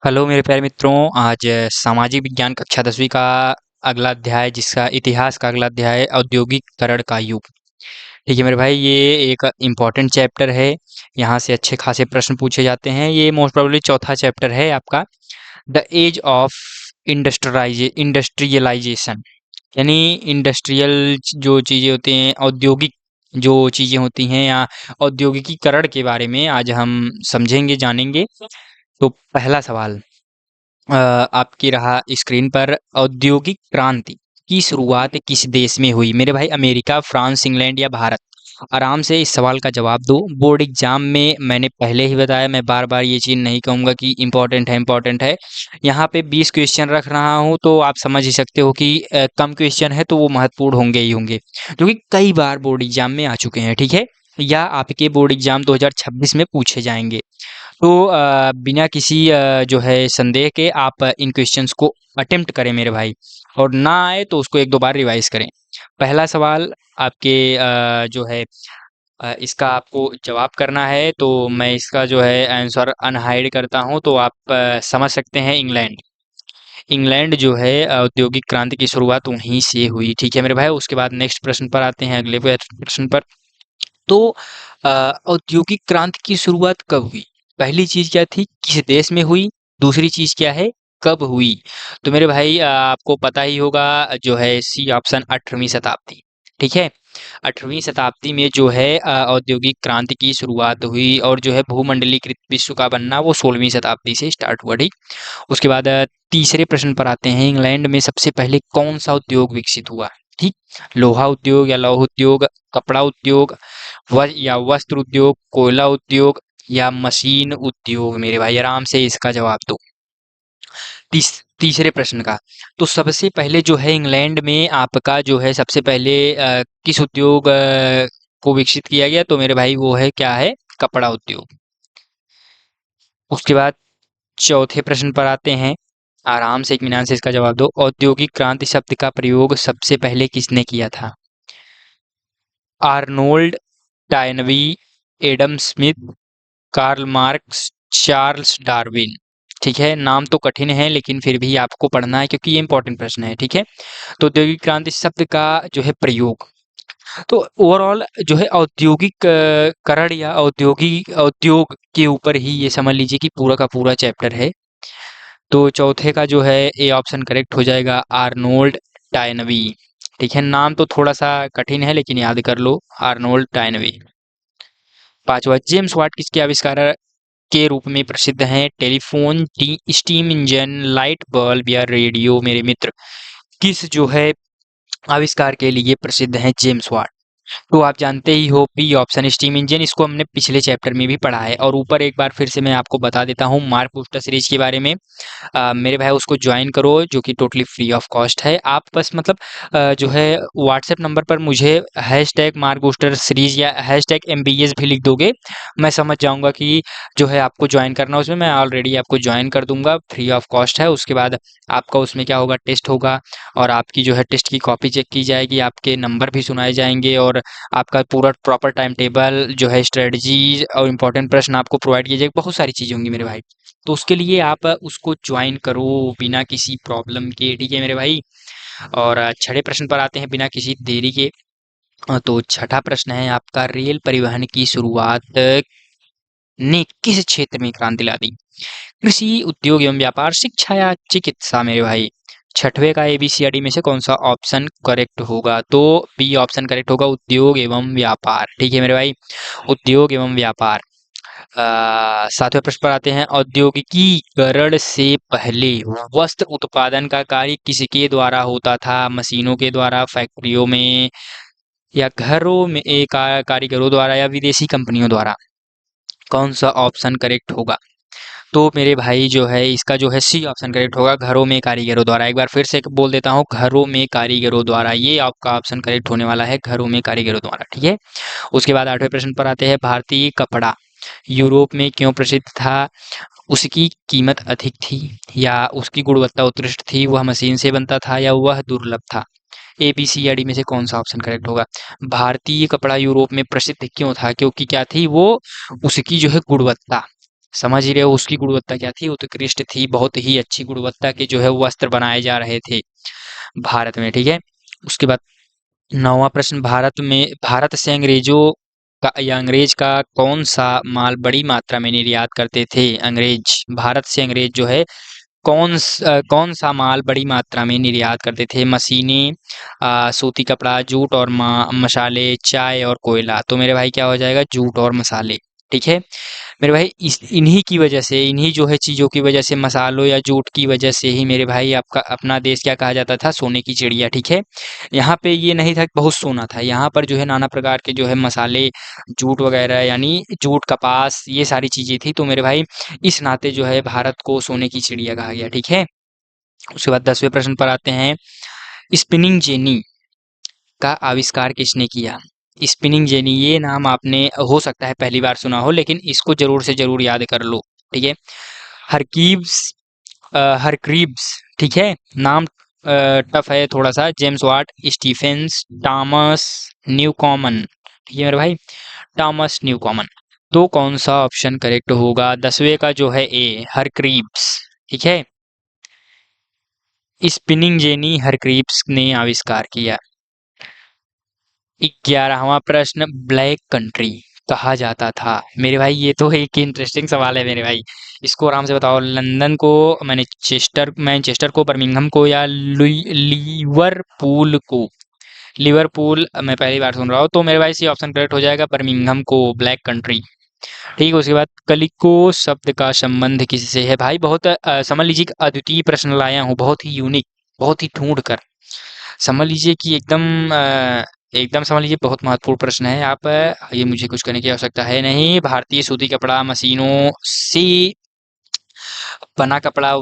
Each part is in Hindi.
हेलो मेरे प्यारे मित्रों। आज सामाजिक विज्ञान कक्षा 10वीं का अगला अध्याय, जिसका इतिहास का अगला अध्याय है औद्योगिकरण का युग। ठीक है मेरे भाई, ये एक इम्पॉर्टेंट चैप्टर है। यहाँ से अच्छे खासे प्रश्न पूछे जाते हैं। ये मोस्ट प्रोबेबली चौथा चैप्टर है आपका, द एज ऑफ इंडस्ट्रियलाइजेशन। यानी इंडस्ट्रियल जो चीज़ें होती हैं, औद्योगिक जो चीज़ें होती हैं या औद्योगिकीकरण के बारे में आज हम समझेंगे, जानेंगे। तो पहला सवाल आपकी रहा स्क्रीन पर, औद्योगिक क्रांति की शुरुआत किस देश में हुई? मेरे भाई, अमेरिका, फ्रांस, इंग्लैंड या भारत? आराम से इस सवाल का जवाब दो। बोर्ड एग्जाम में मैंने पहले ही बताया, मैं बार बार ये चीज़ नहीं कहूँगा कि इम्पोर्टेंट है इम्पोर्टेंट है। यहाँ पे 20 क्वेश्चन रख रहा हूँ तो आप समझ ही सकते हो कि कम क्वेश्चन है तो वो महत्वपूर्ण होंगे ही होंगे, जो कि कई बार बोर्ड एग्जाम में आ चुके हैं। ठीक है, या आपके बोर्ड एग्जाम 2026 में पूछे जाएंगे। तो बिना किसी जो है संदेह के आप इन क्वेश्चंस को अटेम्प्ट करें मेरे भाई, और ना आए तो उसको एक दो बार रिवाइज करें। पहला सवाल आपके जो है इसका आपको जवाब करना है, तो मैं इसका जो है आंसर अनहाइड करता हूं, तो आप समझ सकते हैं इंग्लैंड। इंग्लैंड जो है औद्योगिक क्रांति की शुरुआत वहीं से हुई। ठीक है मेरे भाई, उसके बाद नेक्स्ट प्रश्न पर आते हैं, अगले प्रश्न पर। तो औद्योगिक क्रांति की शुरुआत कब हुई? पहली चीज क्या थी, किस देश में हुई? दूसरी चीज क्या है, कब हुई? तो मेरे भाई आपको पता ही होगा, जो है सी ऑप्शन, 18वीं शताब्दी। ठीक है, 18वीं शताब्दी में जो है औद्योगिक क्रांति की शुरुआत हुई, और जो है भूमंडलीकृत विश्व का बनना वो 16वीं शताब्दी से स्टार्ट हुआ। ठीक, उसके बाद तीसरे प्रश्न पर आते हैं, इंग्लैंड में सबसे पहले कौन सा उद्योग विकसित हुआ? ठीक, लोहा उद्योग या लौह उद्योग, कपड़ा उद्योग, या वस्त्र उद्योग, कोयला उद्योग, या मशीन उद्योग? मेरे भाई आराम से इसका जवाब दो। तीसरे प्रश्न का, तो सबसे पहले जो है इंग्लैंड में आपका जो है सबसे पहले किस उद्योग को विकसित किया गया? तो मेरे भाई वो है, क्या है, कपड़ा उद्योग। उसके बाद चौथे प्रश्न पर आते हैं, आराम से इत्मीनान से इसका जवाब दो। औद्योगिक क्रांति शब्द का प्रयोग सबसे पहले किसने किया था? Arnold Toynbee, Adam Smith, Karl Marx, Charles Darwin? ठीक है, नाम तो कठिन है लेकिन फिर भी आपको पढ़ना है क्योंकि ये इंपॉर्टेंट प्रश्न है। ठीक है, तो औद्योगिक क्रांति शब्द का जो है प्रयोग, तो ओवरऑल जो है औद्योगिक करण या औद्योगिक उद्योग के ऊपर ही ये समझ लीजिए कि पूरा का पूरा चैप्टर है। तो चौथे का जो है ए ऑप्शन करेक्ट हो जाएगा, आर्नोल्ड टायनबी। ठीक है, नाम तो थोड़ा सा कठिन है लेकिन याद कर लो, आर्नोल्ड टायनबी। पांचवा, जेम्स वाट किसके आविष्कार के रूप में प्रसिद्ध हैं? Telephone, steam engine, light bulb या रेडियो? मेरे मित्र, किस जो है आविष्कार के लिए प्रसिद्ध हैं जेम्स वाट? तो आप जानते ही हो, बी ऑप्शन, स्टीम इंजन। इसको हमने पिछले चैप्टर में भी पढ़ा है, और ऊपर एक बार फिर से मैं आपको बता देता हूँ मार्क बूस्टर सीरीज के बारे में। मेरे भाई उसको ज्वाइन करो, जो कि टोटली फ्री ऑफ कॉस्ट है। आप बस मतलब जो है व्हाट्सएप नंबर पर मुझे हैशटैग मार्क बूस्टर सीरीज या हैशटैग एमबीएस भी लिख दोगे, मैं समझ जाऊंगा कि जो है आपको ज्वाइन करना। उसमें मैं ऑलरेडी आपको ज्वाइन कर दूंगा, फ्री ऑफ कॉस्ट है। उसके बाद आपका उसमें क्या होगा, टेस्ट होगा, और आपकी जो है टेस्ट की कॉपी चेक की जाएगी, आपके नंबर भी सुनाए जाएंगे, और आपका पूरा प्रॉपर टाइम टेबल जो है, स्ट्रेटजी और इंपॉर्टेंट प्रश्न आपको प्रोवाइड किए जाएंगे। बहुत सारी चीज़ें होंगी मेरे भाई, तो उसके लिए आप उसको ज्वाइन करो बिना किसी प्रॉब्लम के। ठीक है मेरे भाई, और छठे प्रश्न पर आते हैं बिना किसी देरी के। तो छठा प्रश्न है आपका, रेल परिवहन की शुरुआत ने किस क्षेत्र में क्रांति ला दी? कृषि, उद्योग एवं व्यापार, शिक्षा या चिकित्सा? मेरे भाई, छठवें का एबीसीडी में से कौन सा ऑप्शन करेक्ट होगा? तो बी ऑप्शन करेक्ट होगा, उद्योग एवं व्यापार। ठीक है मेरे भाई, उद्योग एवं व्यापार। सातवें प्रश्न पर आते हैं, औद्योगिकीकरण से पहले वस्त्र उत्पादन का कार्य किसके द्वारा होता था? मशीनों के द्वारा, फैक्ट्रियों में, या घरों में कारीगरों द्वारा, या विदेशी कंपनियों द्वारा? कौन सा ऑप्शन करेक्ट होगा? तो मेरे भाई जो है इसका जो है सी ऑप्शन करेक्ट होगा, घरों में कारीगरों द्वारा। एक बार फिर से बोल देता हूँ, घरों में कारीगरों द्वारा, ये आपका ऑप्शन करेक्ट होने वाला है, घरों में कारीगरों द्वारा। ठीक है, उसके बाद आठवें प्रश्न पर आते हैं, भारतीय कपड़ा यूरोप में क्यों प्रसिद्ध था? उसकी कीमत अधिक थी, या उसकी गुणवत्ता उत्कृष्ट थी, वह मशीन से बनता था, या वह दुर्लभ था? ए बी सी या डी में से कौन सा ऑप्शन करेक्ट होगा? भारतीय कपड़ा यूरोप में प्रसिद्ध क्यों था? क्योंकि क्या थी वो, उसकी जो है गुणवत्ता, समझ ही रहे हो उसकी गुणवत्ता क्या थी, उत्कृष्ट थी, बहुत ही अच्छी गुणवत्ता के जो है वस्त्र बनाए जा रहे थे भारत में, ठीक है। उसके बाद 9वां प्रश्न, भारत से अंग्रेजों का या अंग्रेज का कौन सा माल बड़ी मात्रा में निर्यात करते थे? अंग्रेज, भारत से अंग्रेज जो है कौन सा माल बड़ी मात्रा में निर्यात करते थे? मशीनें, सूती कपड़ा, जूट और मसाले, चाय और कोयला। तो मेरे भाई क्या हो जाएगा? जूट और मसाले, ठीक है। मेरे भाई इस इन्हीं की वजह से, इन्हीं जो है चीज़ों की वजह से, मसालों या जूट की वजह से ही मेरे भाई आपका अपना देश क्या कहा जाता था? सोने की चिड़िया, ठीक है। यहाँ पे ये नहीं था कि बहुत सोना था, यहाँ पर जो है नाना प्रकार के जो है मसाले, जूट वगैरह, यानी जूट, कपास, ये सारी चीज़ें थी। तो मेरे भाई इस नाते जो है भारत को सोने की चिड़िया कहा गया, ठीक है। उसके बाद 10वें प्रश्न पर आते हैं, स्पिनिंग जेनी का आविष्कार किसने किया? स्पिनिंग जेनी, ये नाम आपने हो सकता है पहली बार सुना हो, लेकिन इसको ज़रूर से ज़रूर याद कर लो, ठीक है। हरकीव्स, हरक्रीव्स, ठीक है। नाम टफ है थोड़ा सा। जेम्स वाट, स्टीफेंस, थॉमस न्यूकॉमन, ठीक है मेरे भाई, थॉमस न्यूकॉमन। तो कौन सा ऑप्शन करेक्ट होगा? 10वें का जो है ए, हरक्रीव्स, ठीक है। स्पिनिंग जेनी हरक्रीव्स ने आविष्कार किया। 11वां प्रश्न, ब्लैक कंट्री कहा जाता था। मेरे भाई ये तो एक इंटरेस्टिंग सवाल है मेरे भाई, इसको आराम से बताओ। लंदन को, मैनचेस्टर को, बर्मिंघम को, या लिवरपूल को? लिवरपूल मैं पहली बार सुन रहा हूँ, तो मेरे भाई सी ऑप्शन करेक्ट हो जाएगा, बर्मिंघम को, ब्लैक कंट्री, ठीक है। उसके बाद कलिको शब्द का संबंध किससे है? भाई बहुत समझ लीजिए कि अद्वितीय प्रश्न लाया हूँ, बहुत ही यूनिक, बहुत ही ढूंढ कर। समझ लीजिए कि एकदम समझ लीजिए बहुत महत्वपूर्ण प्रश्न है। आप ये मुझे कुछ करने की आवश्यकता है नहीं। भारतीय सूती कपड़ा मशीनों से बना कपड़ा,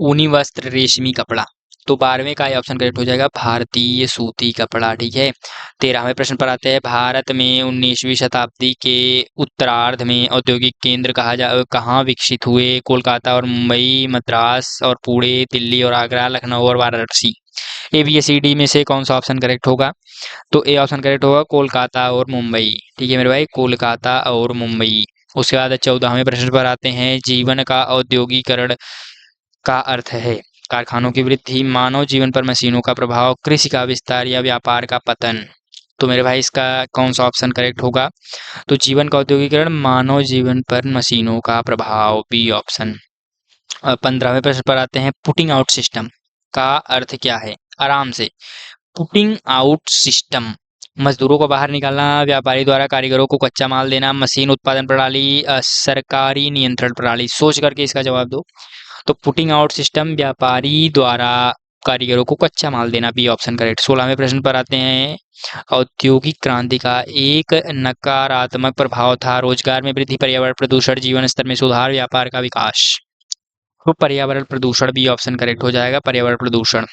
ऊनी वस्त्र, रेशमी कपड़ा। तो 12वें का ये ऑप्शन करेक्ट हो जाएगा, भारतीय सूती कपड़ा, ठीक है। 13वें प्रश्न पर आते हैं, भारत में 19वीं शताब्दी के उत्तरार्ध में औद्योगिक केंद्र कहाँ विकसित हुए? कोलकाता और मुंबई, मद्रास और पुणे, दिल्ली और आगरा, लखनऊ और Varanasi. A B C D में से कौन सा ऑप्शन करेक्ट होगा? तो ए ऑप्शन करेक्ट होगा, कोलकाता और मुंबई, ठीक है मेरे भाई, कोलकाता और मुंबई। उसके बाद 14वें प्रश्न पर आते हैं, जीवन का औद्योगिकरण का अर्थ है? कारखानों की वृद्धि, मानव जीवन पर मशीनों का प्रभाव, कृषि का विस्तार, या व्यापार का पतन। तो मेरे भाई इसका कौन सा ऑप्शन करेक्ट होगा? तो जीवन का औद्योगिकरण, मानव जीवन पर मशीनों का प्रभाव, बी ऑप्शन। 15वें प्रश्न पर आते हैं, पुटिंग आउट सिस्टम का अर्थ क्या है? आराम से, पुटिंग आउट सिस्टम, मजदूरों को बाहर निकालना, व्यापारी द्वारा कारीगरों को कच्चा माल देना, मशीन उत्पादन प्रणाली, सरकारी नियंत्रण प्रणाली। सोच करके इसका जवाब दो। तो पुटिंग आउट सिस्टम, व्यापारी द्वारा कारीगरों को कच्चा माल देना, बी ऑप्शन करेक्ट। 16वें प्रश्न पर आते हैं, औद्योगिक क्रांति का एक नकारात्मक प्रभाव था? रोजगार में वृद्धि, पर्यावरण प्रदूषण, जीवन स्तर में सुधार, व्यापार का विकास। तो पर्यावरण प्रदूषण, बी ऑप्शन करेक्ट हो जाएगा, पर्यावरण प्रदूषण।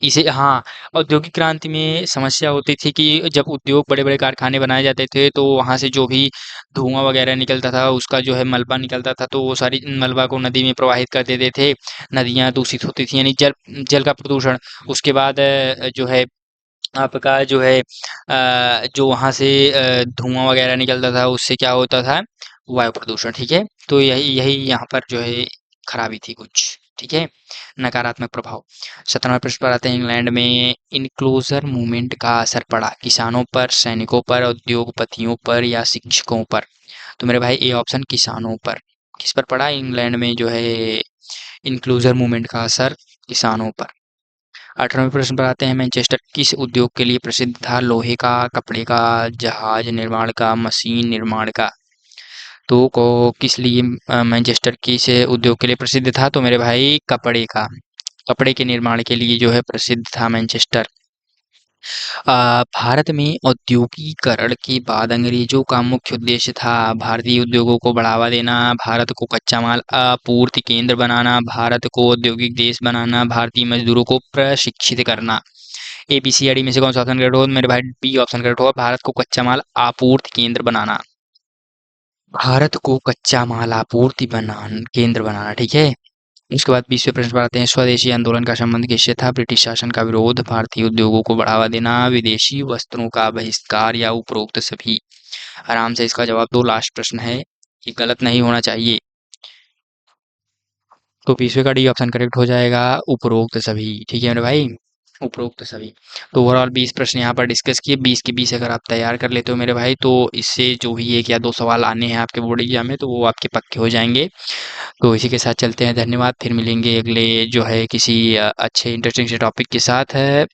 इसे, हाँ, औद्योगिक क्रांति में समस्या होती थी कि जब उद्योग, बड़े-बड़े कारखाने बनाए जाते थे, तो वहाँ से जो भी धुआँ वगैरह निकलता था, उसका जो है मलबा निकलता था, तो वो सारी मलबा को नदी में प्रवाहित कर देते थे। नदियाँ दूषित होती थी, यानी जल जल का प्रदूषण। उसके बाद जो है आपका जो है जो वहाँ से धुआँ वगैरह निकलता था, उससे क्या होता था? वायु प्रदूषण, ठीक है। तो यही यही यहाँ पर जो है खराबी थी कुछ, ठीक है, नकारात्मक प्रभाव। 17वें प्रश्न पर आते हैं, इंग्लैंड में इनक्लोजर मूवमेंट का असर पड़ा किसानों पर, सैनिकों पर, उद्योगपतियों पर, या शिक्षकों पर? तो मेरे भाई ए ऑप्शन, किसानों पर। किस पर पड़ा? इंग्लैंड में जो है इनक्लोजर मूवमेंट का असर किसानों पर। 18वें प्रश्न पर आते हैं, मैनचेस्टर किस उद्योग के लिए प्रसिद्ध था? लोहे का, कपड़े का, जहाज निर्माण का, मशीन निर्माण का। तो को किस लिए मैनचेस्टर किस उद्योग के लिए प्रसिद्ध था? तो मेरे भाई कपड़े का, कपड़े के निर्माण के लिए जो है प्रसिद्ध था मैनचेस्टर। भारत में औद्योगिकरण के बाद अंग्रेजों का मुख्य उद्देश्य था भारतीय उद्योगों को बढ़ावा देना, भारत को कच्चा माल आपूर्ति केंद्र बनाना, भारत को औद्योगिक देश बनाना, भारतीय मजदूरों को प्रशिक्षित करना। ए बी सी या डी में से कौन सा ऑप्शन करेक्ट होगा? मेरे भाई बी ऑप्शन करेक्ट होगा, भारत को कच्चा माल आपूर्ति केंद्र बनाना। भारत को कच्चा माल आपूर्ति बनान केंद्र बनाना, ठीक है। उसके बाद 20वें प्रश्न पर आते हैं, स्वदेशी आंदोलन का संबंध किससे था? ब्रिटिश शासन का विरोध, भारतीय उद्योगों को बढ़ावा देना, विदेशी वस्त्रों का बहिष्कार, या उपरोक्त सभी। आराम से इसका जवाब दो, लास्ट प्रश्न है, ये गलत नहीं होना चाहिए। तो 20वें का डी ऑप्शन करेक्ट हो जाएगा, उपरोक्त सभी। ठीक है मेरे भाई, उपरोक्त सभी। तो ओवरऑल 20 प्रश्न यहाँ पर डिस्कस किए, 20 के 20 अगर आप तैयार कर लेते हो मेरे भाई, तो इससे जो भी 1 या 2 सवाल आने हैं आपके बोर्ड एग्जाम में, तो वो आपके पक्के हो जाएंगे। तो इसी के साथ चलते हैं, धन्यवाद। फिर मिलेंगे अगले जो है किसी अच्छे इंटरेस्टिंग से टॉपिक के साथ है।